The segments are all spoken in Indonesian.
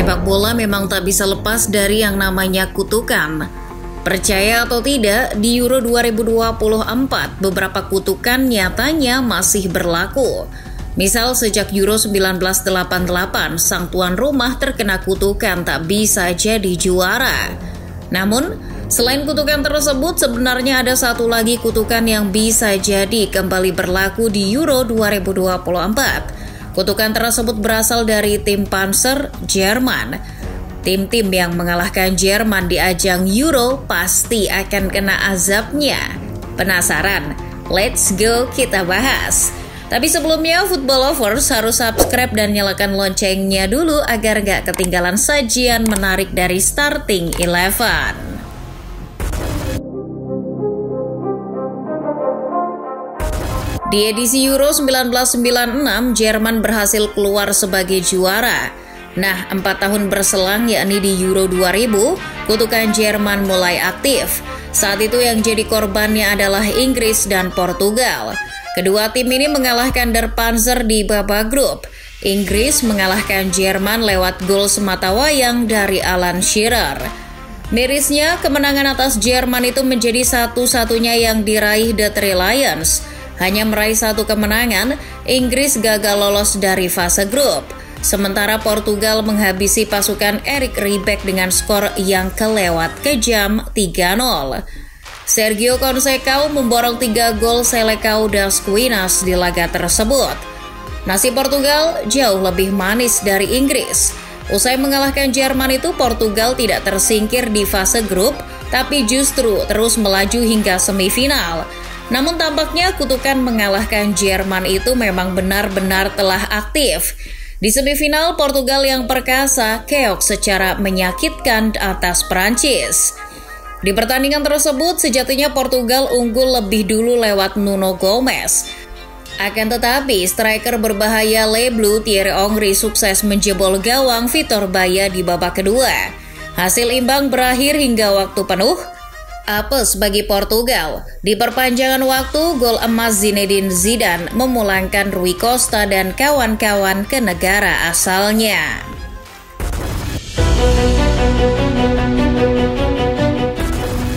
Sepak bola memang tak bisa lepas dari yang namanya kutukan. Percaya atau tidak, di Euro 2024 beberapa kutukan nyatanya masih berlaku. Misal sejak Euro 1988, sang tuan rumah terkena kutukan tak bisa jadi juara. Namun, selain kutukan tersebut, sebenarnya ada satu lagi kutukan yang bisa jadi kembali berlaku di Euro 2024. Kutukan tersebut berasal dari tim Panzer Jerman. Tim-tim yang mengalahkan Jerman di ajang Euro pasti akan kena azabnya. Penasaran? Let's go kita bahas. Tapi sebelumnya, Football Lovers harus subscribe dan nyalakan loncengnya dulu agar gak ketinggalan sajian menarik dari Starting 11. Di edisi Euro 1996, Jerman berhasil keluar sebagai juara. Nah, 4 tahun berselang yakni di Euro 2000, kutukan Jerman mulai aktif. Saat itu yang jadi korbannya adalah Inggris dan Portugal. Kedua tim ini mengalahkan Der Panzer di babak grup. Inggris mengalahkan Jerman lewat gol sematawayang dari Alan Shearer. Mirisnya, kemenangan atas Jerman itu menjadi satu-satunya yang diraih The Three Lions. Hanya meraih satu kemenangan, Inggris gagal lolos dari fase grup. Sementara Portugal menghabisi pasukan Erik Riebeck dengan skor yang kelewat kejam 3-0. Sergio Conceição memborong 3 gol Seleção das Quinas di laga tersebut. Nasib Portugal jauh lebih manis dari Inggris. Usai mengalahkan Jerman itu, Portugal tidak tersingkir di fase grup, tapi justru terus melaju hingga semifinal. Namun tampaknya kutukan mengalahkan Jerman itu memang benar-benar telah aktif. Di semifinal, Portugal yang perkasa keok secara menyakitkan atas Prancis. Di pertandingan tersebut, sejatinya Portugal unggul lebih dulu lewat Nuno Gomes. Akan tetapi, striker berbahaya Le Bleu Thierry Henry sukses menjebol gawang Vitor Baia di babak kedua. Hasil imbang berakhir hingga waktu penuh. Apes bagi Portugal. Di perpanjangan waktu, gol emas Zinedine Zidane memulangkan Rui Costa dan kawan-kawan ke negara asalnya.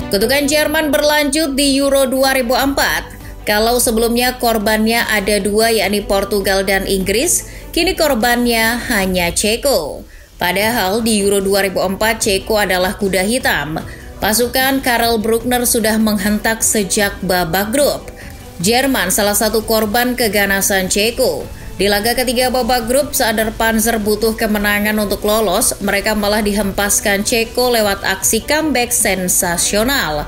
Kutukan Jerman berlanjut di Euro 2004. Kalau sebelumnya korbannya ada 2 yakni Portugal dan Inggris, kini korbannya hanya Ceko. Padahal di Euro 2004 Ceko adalah kuda hitam. Pasukan Karel Bruckner sudah menghentak sejak babak grup. Jerman salah satu korban keganasan Ceko. Di laga ketiga babak grup, saat Der Panzer butuh kemenangan untuk lolos, mereka malah dihempaskan Ceko lewat aksi comeback sensasional.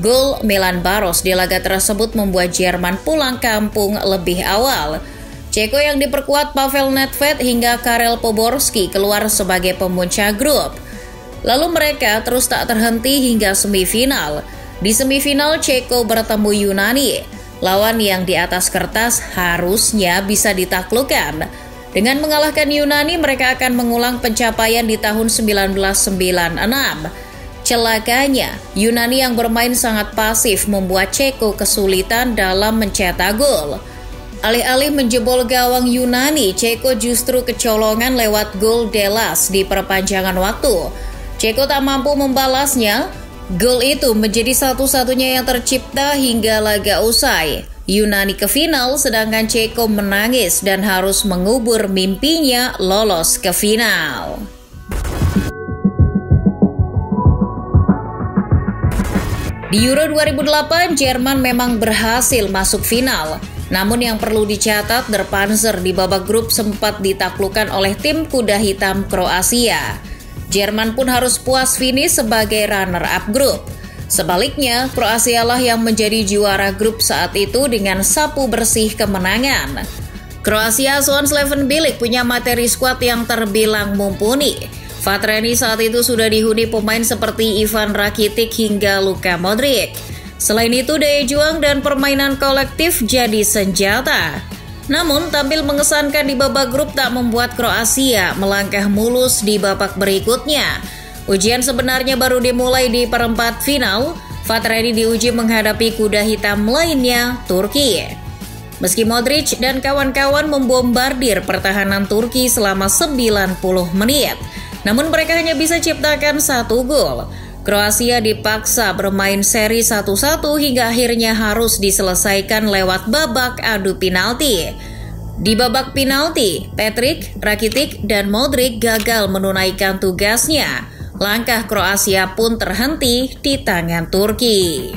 Gol Milan Baros di laga tersebut membuat Jerman pulang kampung lebih awal. Ceko yang diperkuat Pavel Nedved hingga Karel Poborský keluar sebagai pemuncak grup. Lalu mereka terus tak terhenti hingga semifinal. Di semifinal, Ceko bertemu Yunani, lawan yang di atas kertas harusnya bisa ditaklukkan. Dengan mengalahkan Yunani, mereka akan mengulang pencapaian di tahun 1996. Celakanya, Yunani yang bermain sangat pasif membuat Ceko kesulitan dalam mencetak gol. Alih-alih menjebol gawang Yunani, Ceko justru kecolongan lewat gol Delas di perpanjangan waktu. Ceko tak mampu membalasnya. Gol itu menjadi satu-satunya yang tercipta hingga laga usai. Yunani ke final, sedangkan Ceko menangis dan harus mengubur mimpinya lolos ke final. Di Euro 2008, Jerman memang berhasil masuk final. Namun yang perlu dicatat, Der Panzer di babak grup sempat ditaklukkan oleh tim kuda hitam Kroasia. Jerman pun harus puas finish sebagai runner-up grup. Sebaliknya, Kroasia lah yang menjadi juara grup saat itu dengan sapu bersih kemenangan. Kroasia asuhan Slaven Bilic punya materi skuad yang terbilang mumpuni. Vatreni saat itu sudah dihuni pemain seperti Ivan Rakitic hingga Luka Modric. Selain itu, daya juang dan permainan kolektif jadi senjata. Namun, tampil mengesankan di babak grup tak membuat Kroasia melangkah mulus di babak berikutnya. Ujian sebenarnya baru dimulai di perempat final. Vatreni diuji menghadapi kuda hitam lainnya, Turki. Meski Modric dan kawan-kawan membombardir pertahanan Turki selama 90 menit, namun mereka hanya bisa ciptakan 1 gol. Kroasia dipaksa bermain seri 1-1 hingga akhirnya harus diselesaikan lewat babak adu penalti. Di babak penalti, Patrick, Rakitic, dan Modric gagal menunaikan tugasnya. Langkah Kroasia pun terhenti di tangan Turki.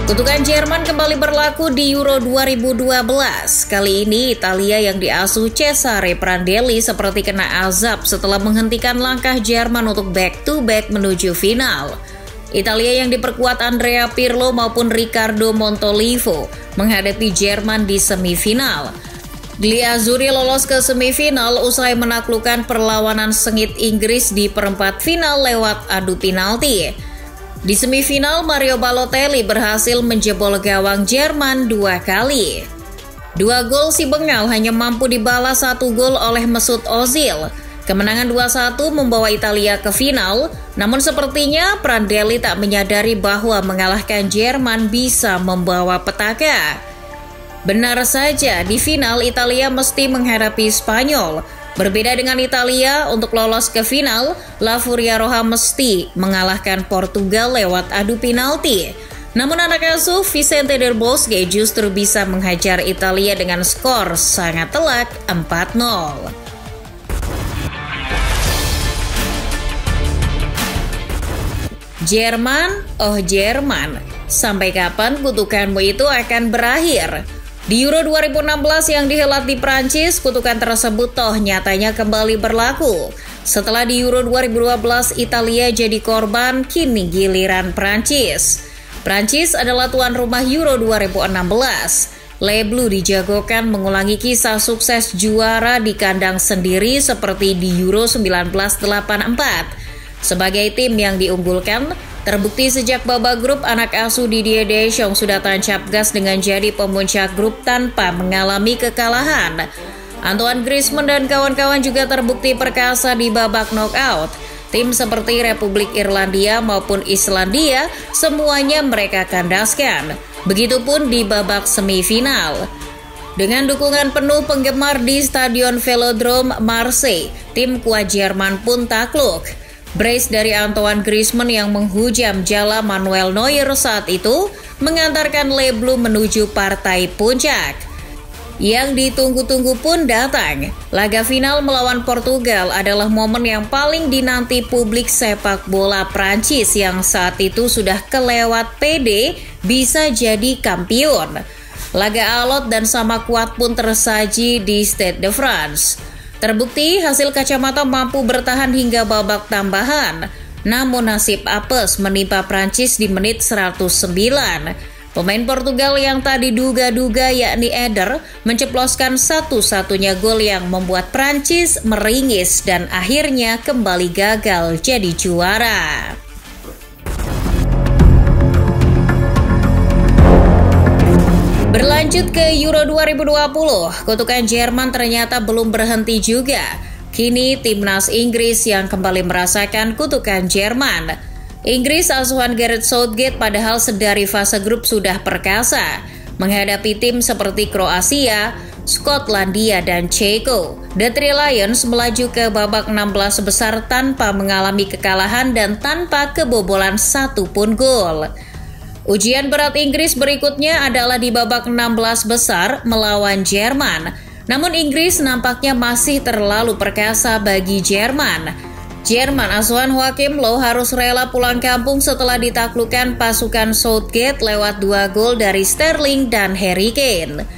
Kutukan Jerman kembali berlaku di Euro 2012. Kali ini Italia yang diasuh Cesare Prandelli seperti kena azab setelah menghentikan langkah Jerman untuk back-to-back menuju final. Italia yang diperkuat Andrea Pirlo maupun Riccardo Montolivo menghadapi Jerman di semifinal. Gli Azzurri lolos ke semifinal usai menaklukkan perlawanan sengit Inggris di perempat final lewat adu penalti. Di semifinal, Mario Balotelli berhasil menjebol gawang Jerman 2 kali. 2 gol si Bengal hanya mampu dibalas 1 gol oleh Mesut Ozil. Kemenangan 2-1 membawa Italia ke final, namun sepertinya Prandelli tak menyadari bahwa mengalahkan Jerman bisa membawa petaka. Benar saja, di final Italia mesti menghadapi Spanyol. Berbeda dengan Italia, untuk lolos ke final, La Furia Roja mesti mengalahkan Portugal lewat adu penalti. Namun anak asuh Vicente Del Bosque justru bisa menghajar Italia dengan skor sangat telak 4-0. Jerman, oh Jerman, sampai kapan kutukanmu itu akan berakhir? Di Euro 2016 yang dihelat di Prancis, kutukan tersebut toh nyatanya kembali berlaku. Setelah di Euro 2012 Italia jadi korban, kini giliran Prancis. Prancis adalah tuan rumah Euro 2016. Les Bleus dijagokan mengulangi kisah sukses juara di kandang sendiri seperti di Euro 1984. Sebagai tim yang diunggulkan, terbukti sejak babak grup anak asuh Didier Deschamps sudah tancap gas dengan jadi pemuncak grup tanpa mengalami kekalahan. Antoine Griezmann dan kawan-kawan juga terbukti perkasa di babak knockout. Tim seperti Republik Irlandia maupun Islandia semuanya mereka kandaskan. Begitupun di babak semifinal. Dengan dukungan penuh penggemar di Stadion Velodrome Marseille, tim kuat Jerman pun takluk. Brace dari Antoine Griezmann yang menghujam jala Manuel Neuer saat itu mengantarkan Les Bleus menuju partai puncak. Yang ditunggu-tunggu pun datang. Laga final melawan Portugal adalah momen yang paling dinanti publik sepak bola Prancis yang saat itu sudah kelewat pede bisa jadi kampion. Laga alot dan sama kuat pun tersaji di Stade de France. Terbukti hasil kacamata mampu bertahan hingga babak tambahan, namun nasib apes menimpa Prancis di menit 109. Pemain Portugal yang tadi duga-duga yakni Eder menceploskan satu-satunya gol yang membuat Prancis meringis dan akhirnya kembali gagal jadi juara. Berlanjut ke Euro 2020, kutukan Jerman ternyata belum berhenti juga. Kini timnas Inggris yang kembali merasakan kutukan Jerman. Inggris asuhan Gareth Southgate padahal sedari fase grup sudah perkasa. Menghadapi tim seperti Kroasia, Skotlandia, dan Ceko, The Three Lions melaju ke babak 16 besar tanpa mengalami kekalahan dan tanpa kebobolan satupun gol. Ujian berat Inggris berikutnya adalah di babak 16 besar melawan Jerman. Namun Inggris nampaknya masih terlalu perkasa bagi Jerman. Jerman asuhan Joachim Löw harus rela pulang kampung setelah ditaklukkan pasukan Southgate lewat 2 gol dari Sterling dan Harry Kane.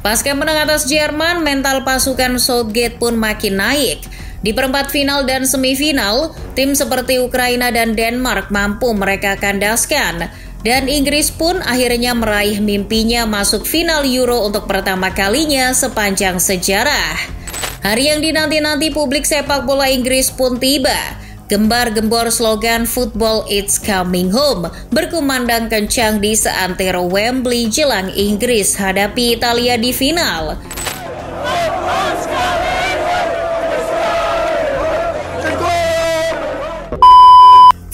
Pasca menang atas Jerman, mental pasukan Southgate pun makin naik. Di perempat final dan semifinal, tim seperti Ukraina dan Denmark mampu mereka kandaskan. Dan Inggris pun akhirnya meraih mimpinya masuk final Euro untuk pertama kalinya sepanjang sejarah. Hari yang dinanti-nanti publik sepak bola Inggris pun tiba. Gembar-gembor slogan "Football It's Coming Home" berkumandang kencang di seantero Wembley jelang Inggris hadapi Italia di final.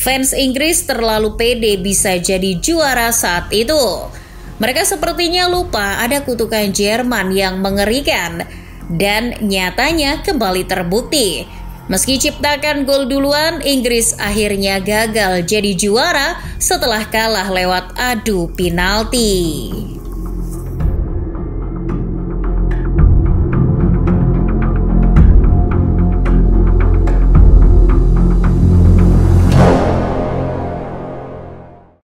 Fans Inggris terlalu pede bisa jadi juara saat itu. Mereka sepertinya lupa ada kutukan Jerman yang mengerikan dan nyatanya kembali terbukti. Meski ciptakan gol duluan, Inggris akhirnya gagal jadi juara setelah kalah lewat adu penalti.